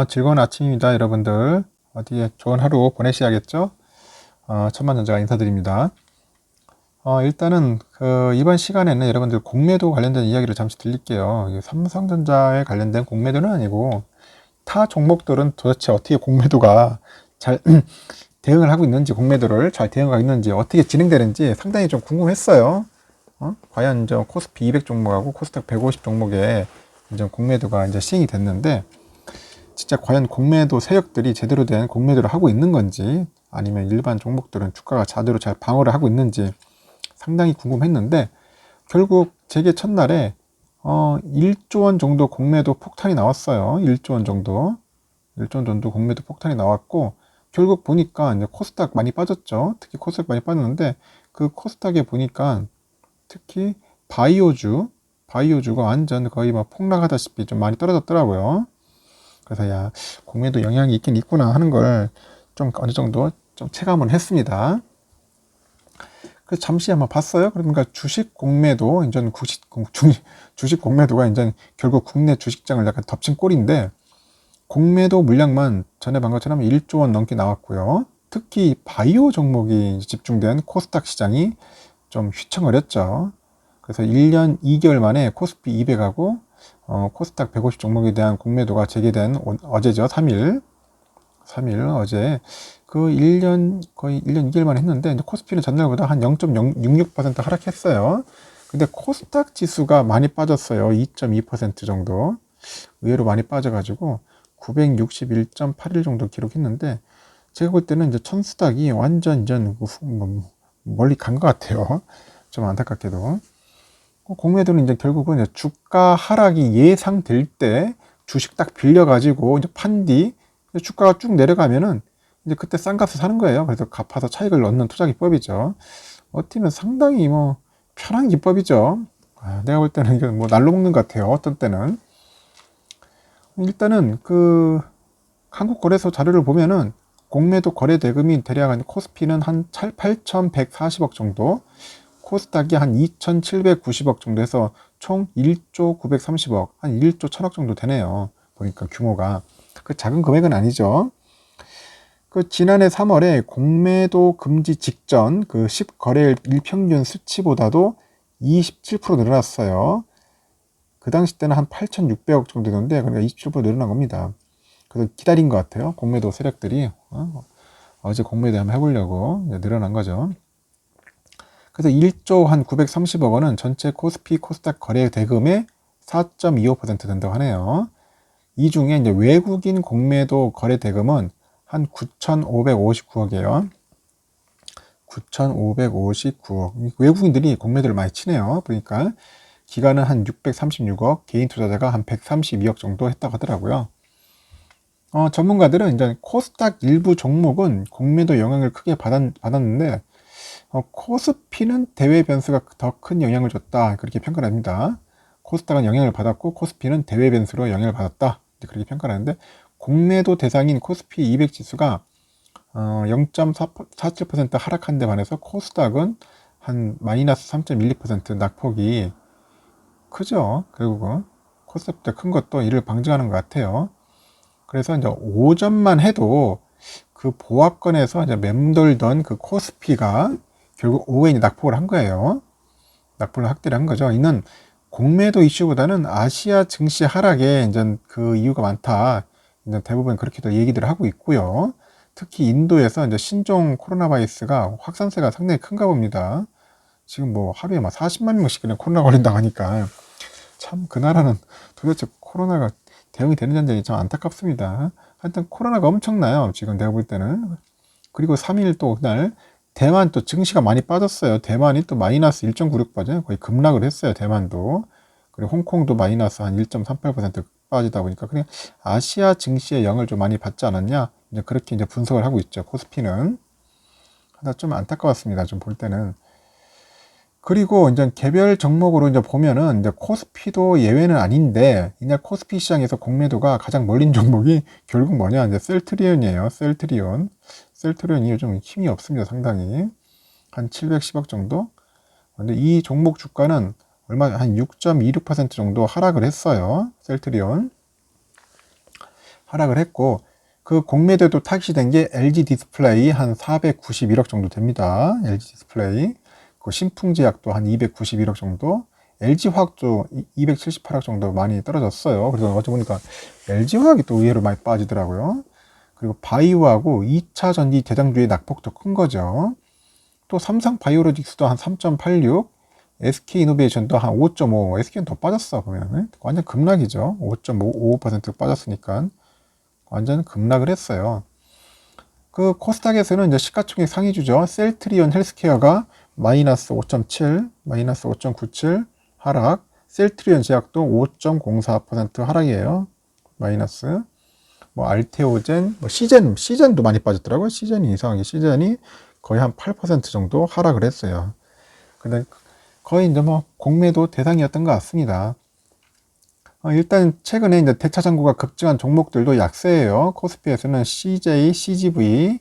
즐거운 아침입니다, 여러분들. 어디에 좋은 하루 보내셔야겠죠? 천만전자가 인사드립니다. 일단은 이번 시간에는 여러분들 공매도 관련된 이야기를 잠시 드릴게요. 이게 삼성전자에 관련된 공매도는 아니고 타 종목들은 도대체 어떻게 공매도가 잘 대응을 하고 있는지, 공매도를 잘 대응하고 있는지, 어떻게 진행되는지 상당히 좀 궁금했어요. 과연 이제 코스피 200 종목하고 코스닥 150 종목에 이제 공매도가 이제 시행이 됐는데, 진짜 과연 공매도 세력들이 제대로 된 공매도를 하고 있는 건지, 아니면 일반 종목들은 주가가 제대로 잘 방어를 하고 있는지 상당히 궁금했는데, 결국 재개 첫날에 1조 원 정도 공매도 폭탄이 나왔어요. 1조 원 정도. 1조 원 정도 공매도 폭탄이 나왔고, 결국 보니까 이제 코스닥 많이 빠졌죠. 특히 코스닥 많이 빠졌는데, 그 코스닥에 보니까 특히 바이오주가 완전 거의 막 폭락하다시피 좀 많이 떨어졌더라고요. 그래서 야, 공매도 영향이 있긴 있구나 하는 걸 좀 어느 정도 좀 체감을 했습니다. 그래서 잠시 한번 봤어요. 그러니까 주식 공매도, 이제 주식 공매도가 이제 결국 국내 주식장을 약간 덮친 꼴인데, 공매도 물량만 전에 본 것처럼 1조 원 넘게 나왔고요. 특히 바이오 종목이 집중된 코스닥 시장이 좀 휘청거렸죠. 그래서 1년 2개월 만에 코스피 200하고 코스닥 150 종목에 대한 공매도가 재개된 어제죠. 3일 어제 그 1년 거의 1년 2개월 만에 했는데, 이제 코스피는 전날보다 한 0.66% 하락했어요. 근데 코스닥 지수가 많이 빠졌어요. 2.2% 정도. 의외로 많이 빠져가지고 961.81 정도 기록했는데, 제가 볼 때는 이제 천수닥이 완전 이제 멀리 간 것 같아요. 좀 안타깝게도. 공매도는 이제 결국은 이제 주가 하락이 예상될 때 주식 딱 빌려가지고 이제 판뒤 주가가 쭉 내려가면은 이제 그때 싼 값을 사는 거예요. 그래서 갚아서 차익을 얻는 투자 기법이죠. 어떻게 보면 상당히 뭐 편한 기법이죠. 내가 볼 때는 이거 뭐 날로 먹는 것 같아요. 어떤 때는. 일단은 한국거래소 자료를 보면은 공매도 거래 대금이 대략 코스피는 한 8,140억 정도, 코스닥이 한 2,790억 정도 해서 총 1조 930억, 한 1조 1000억 정도 되네요. 보니까 규모가. 작은 금액은 아니죠. 지난해 3월에 공매도 금지 직전 10거래일 일평균 수치보다도 27% 늘어났어요. 그 당시 때는 한 8,600억 정도 됐는데, 그러니까 27% 늘어난 겁니다. 그래서 기다린 것 같아요. 공매도 세력들이. 어제 공매도 한번 해보려고 늘어난 거죠. 그래서 1조 한 930억 원은 전체 코스피 코스닥 거래 대금의 4.25% 된다고 하네요. 이 중에 이제 외국인 공매도 거래 대금은 한 9,559억이에요. 9,559억. 외국인들이 공매도를 많이 치네요. 그러니까 기간은 한 636억, 개인 투자자가 한 132억 정도 했다고 하더라고요. 전문가들은 이제 코스닥 일부 종목은 공매도 영향을 크게 받았는데, 코스피는 대외 변수가 더 큰 영향을 줬다, 그렇게 평가를 합니다. 코스닥은 영향을 받았고 코스피는 대외 변수로 영향을 받았다, 그렇게 평가를 하는데, 공매도 대상인 코스피 200 지수가 0.47% 하락한 데 반해서 코스닥은 한 마이너스 3.12% 낙폭이 크죠. 결국은 코스닥보다 큰 것도 이를 방증하는 것 같아요. 그래서 이제 오전만 해도 그 보합권에서 이제 맴돌던 코스피가 결국 오후에 낙폭을 한 거예요. 낙폭을 확대를 한 거죠. 이는 공매도 이슈보다는 아시아 증시 하락에 이제 그 이유가 많다, 이제 대부분 그렇게도 얘기들을 하고 있고요. 특히 인도에서 이제 신종 코로나 바이러스가 확산세가 상당히 큰가 봅니다. 지금 뭐 하루에 막 40만 명씩 그냥 코로나 걸린다고 하니까 참 그 나라는 도대체 코로나가 대응이 되는 전쟁이 참 안타깝습니다. 하여튼 코로나가 엄청나요. 지금 내가 볼 때는. 그리고 3일 또 그날 대만 또 증시가 많이 빠졌어요. 대만이 또 마이너스 1.96 빠져요. 거의 급락을 했어요. 대만도. 그리고 홍콩도 마이너스 한 1.38% 빠지다 보니까 그냥 아시아 증시의 영향을 좀 많이 받지 않았냐, 이제 그렇게 이제 분석을 하고 있죠. 코스피는. 하나 좀 안타까웠습니다. 좀 볼 때는. 그리고 이제 개별 종목으로 이제 보면은 이제 코스피도 예외는 아닌데, 이날 코스피 시장에서 공매도가 가장 몰린 종목이 결국 뭐냐, 이제 셀트리온이에요. 셀트리온이 요즘 힘이 없습니다. 상당히. 한 710억 정도? 근데 이 종목 주가는 한 6.26% 정도 하락을 했어요. 셀트리온. 하락을 했고, 그 공매도도 타깃이 된 게 LG 디스플레이 한 491억 정도 됩니다. LG 디스플레이. 그 신풍제약도 한 291억 정도. LG화학도 278억 정도 많이 떨어졌어요. 그래서 어제 보니까 LG화학이 또 의외로 많이 빠지더라고요. 그리고 바이오하고 2차 전지 대장주의 낙폭도 큰 거죠. 또 삼성바이오로직스도 한 3.86, SK이노베이션도 한 5.5, SK는 더 빠졌어 보면은 완전 급락이죠. 5.55% 빠졌으니까 완전 급락을 했어요. 그 코스닥에서는 이제 시가총액 상위주죠. 셀트리온 헬스케어가 마이너스 5.7, 마이너스 5.97 하락. 셀트리온 제약도 5.04% 하락이에요. 마이너스. 뭐 알테오젠, 뭐 시젠도 많이 빠졌더라고요. 시젠이 이상하게 시젠이 거의 한 8% 정도 하락을 했어요. 근데 거의 이제 뭐 공매도 대상이었던 것 같습니다. 일단 최근에 이제 대차 잔고가 급증한 종목들도 약세예요. 코스피에서는 CJ, CGV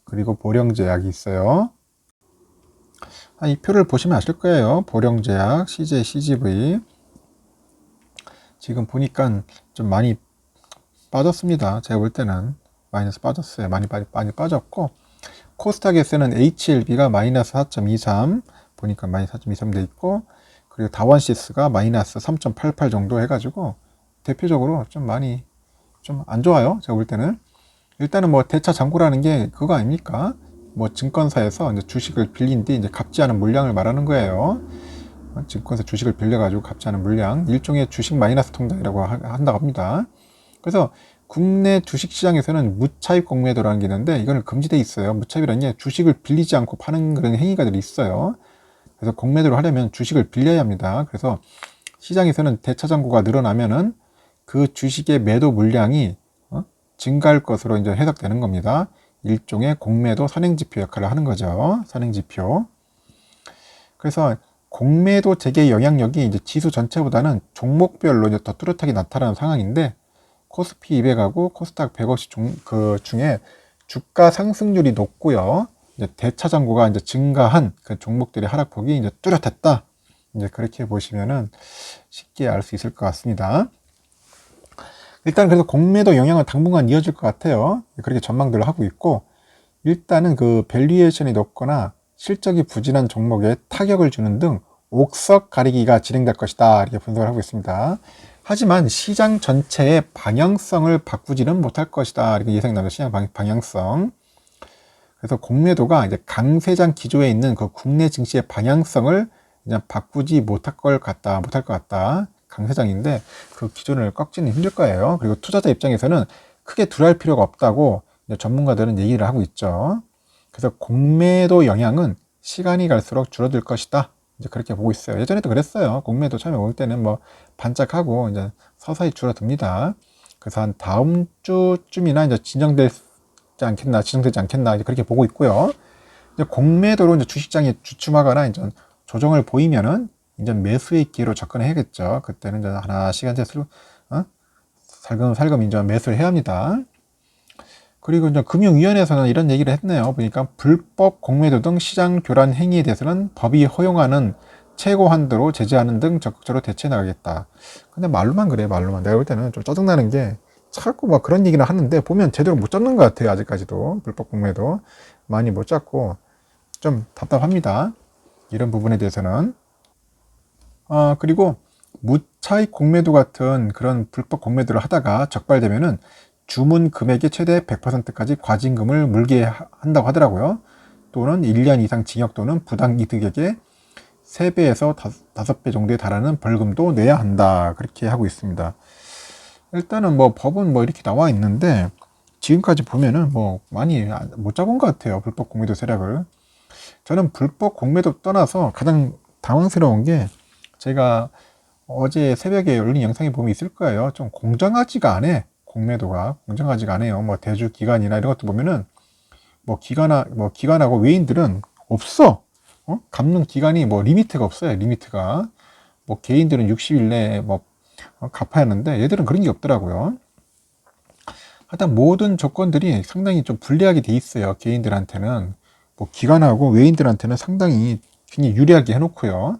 그리고 보령제약이 있어요. 이 표를 보시면 아실 거예요. 보령제약, CJ, CGV 지금 보니까 좀 많이 빠졌습니다. 제가 볼 때는 마이너스 빠졌어요. 많이 빠졌고 코스닥에서는 HLB가 마이너스 4.23 보니까 마이너스 4.23 돼 있고 그리고 다원시스가 마이너스 3.88 정도 해가지고 대표적으로 좀 많이 좀 안 좋아요. 제가 볼 때는 일단은 뭐 대차 잔고라는 게 그거 아닙니까? 뭐 증권사에서 이제 주식을 빌린 뒤 이제 갚지 않은 물량을 말하는 거예요. 증권사 주식을 빌려가지고 갚지 않은 물량, 일종의 주식 마이너스 통장이라고 한다고 합니다. 그래서 국내 주식시장에서는 무차입 공매도라는 게 있는데 이거는 금지돼 있어요. 무차입이라는 게 주식을 빌리지 않고 파는 그런 행위가 있어요. 그래서 공매도를 하려면 주식을 빌려야 합니다. 그래서 시장에서는 대차 잔고가 늘어나면은 그 주식의 매도 물량이 증가할 것으로 이제 해석되는 겁니다. 일종의 공매도 선행지표 역할을 하는 거죠. 선행지표. 그래서 공매도 재개의 영향력이 이제 지수 전체보다는 종목별로 이제 더 뚜렷하게 나타나는 상황인데 코스피 200하고 코스닥 150 중에 주가 상승률이 높고요. 이제 대차 잔고가 이제 증가한 그 종목들의 하락폭이 이제 뚜렷했다. 이제 그렇게 보시면은 쉽게 알 수 있을 것 같습니다. 일단 그래서 공매도 영향은 당분간 이어질 것 같아요. 그렇게 전망들을 하고 있고 일단은 그 밸류에이션이 높거나 실적이 부진한 종목에 타격을 주는 등 옥석 가리기가 진행될 것이다. 이렇게 분석을 하고 있습니다. 하지만 시장 전체의 방향성을 바꾸지는 못할 것이다. 이렇게 예상됩니다. 시장 방향성. 그래서 공매도가 이제 강세장 기조에 있는 그 국내 증시의 방향성을 그냥 바꾸지 못할 것 같다. 강세장인데 그 기존을 꺾지는 힘들 거예요. 그리고 투자자 입장에서는 크게 두려워할 필요가 없다고 전문가들은 얘기를 하고 있죠. 그래서 공매도 영향은 시간이 갈수록 줄어들 것이다. 이제 그렇게 보고 있어요. 예전에도 그랬어요. 공매도 처음에 올 때는 뭐 반짝하고 이제 서서히 줄어듭니다. 그래서 한 다음 주쯤이나 이제 진정되지 않겠나 이제 그렇게 보고 있고요. 이제 공매도로 이제 주식장이 주춤하거나 이제 조정을 보이면은 이제 매수의 기회로 접근해야겠죠. 그때는 이제 하나씩 이제 살금 이제 매수를 해야 합니다. 그리고 이제 금융위원회에서는 이런 얘기를 했네요. 보니까 불법 공매도 등 시장 교란 행위에 대해서는 법이 허용하는 최고 한도로 제재하는 등 적극적으로 대처해 나가겠다. 근데 말로만 그래, 말로만. 내가 볼 때는 좀 짜증나는 게 자꾸 막 그런 얘기를 하는데 보면 제대로 못 잡는 것 같아요. 아직까지도 불법 공매도 많이 못 잡고 좀 답답합니다. 이런 부분에 대해서는. 그리고 무차익 공매도 같은 그런 불법 공매도를 하다가 적발되면은 주문 금액의 최대 100%까지 과징금을 물게 한다고 하더라고요. 또는 1년 이상 징역 또는 부당 이득액의 3배에서 5배 정도에 달하는 벌금도 내야 한다. 그렇게 하고 있습니다. 일단은 뭐 법은 뭐 이렇게 나와 있는데 지금까지 보면은 뭐 많이 못 잡은 것 같아요. 불법 공매도 세력을. 저는 불법 공매도 떠나서 가장 당황스러운 게 제가 어제 새벽에 올린 영상에 보면 있을 거예요. 좀 공정하지가 않아. 공매도가 공정하지가 않아요. 뭐 대주 기간이나 이런 것도 보면은 뭐 기관하고 외인들은 없어. 갚는 기간이 뭐 리미트가 없어요. 리미트가 뭐 개인들은 60일 내에 뭐 갚아야 하는데 얘들은 그런 게 없더라고요. 하여튼 모든 조건들이 상당히 좀 불리하게 돼 있어요. 개인들한테는 뭐 기관하고 외인들한테는 상당히 굉장히 유리하게 해놓고요.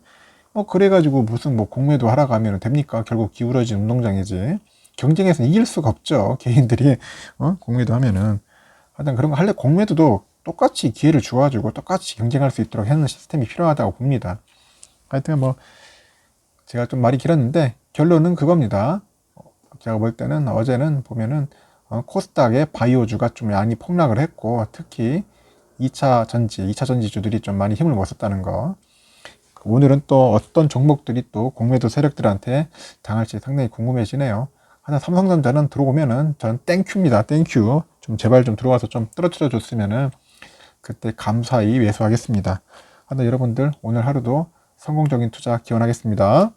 그래가지고 무슨 뭐 공매도 하러 가면 됩니까? 결국 기울어진 운동장이지. 경쟁에서 이길 수가 없죠. 개인들이 공매도 하면은. 하여튼 그런 거 할래 공매도도 똑같이 기회를 주어가지고 똑같이 경쟁할 수 있도록 하는 시스템이 필요하다고 봅니다. 하여튼 뭐 제가 좀 말이 길었는데 결론은 그겁니다. 제가 볼 때는 어제는 보면은 코스닥의 바이오주가 좀 많이 폭락을 했고 특히 2차 전지주들이 좀 많이 힘을 못 썼다는 거. 오늘은 또 어떤 종목들이 또 공매도 세력들한테 당할지 상당히 궁금해지네요. 하나 삼성전자는 들어오면은 저는 땡큐입니다. 땡큐. 좀 제발 좀 들어와서 좀 떨어뜨려 줬으면은 그때 감사히 매수하겠습니다. 하여튼 여러분들 오늘 하루도 성공적인 투자 기원하겠습니다.